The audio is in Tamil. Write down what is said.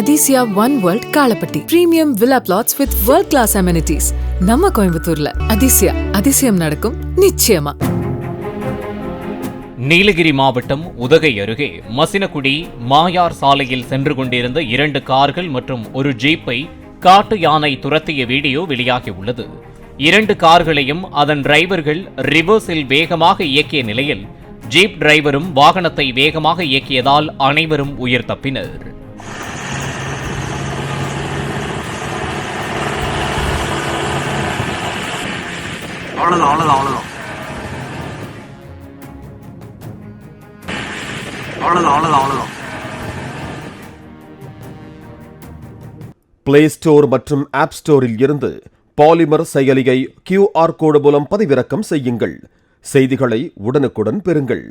Athisaya one world Kalapatti premium villa plots with world class amenities நம்ம கோயம்புத்தூர்ல. அதிசயம் நடக்கும் நிச்சயமா. நீலகிரி மாவட்டம் உதகை அருகே மசினகுடி மாயார் சாலையில் சென்று கொண்டிருந்த 2 கார்கள் மற்றும் ஒரு ஜீப்பை காட்டு யானை துரத்திய வீடியோ வெளியாகியுள்ளது. 2 கார்களையும் அதன் டிரைவர்கள் ரிவர்ஸில் வேகமாக இயக்கிய நிலையில் ஜீப் டிரைவரும் வாகனத்தை வேகமாக இயக்கியதால் அனைவரும் உயிர் தப்பினர். பிளே ஸ்டோர் மற்றும் ஆப் ஸ்டோரில் இருந்து பாலிமர் செயலியை QR கோடு மூலம் பதிவிறக்கம் செய்யுங்கள். செய்திகளை உடனுக்குடன் பெறுங்கள்.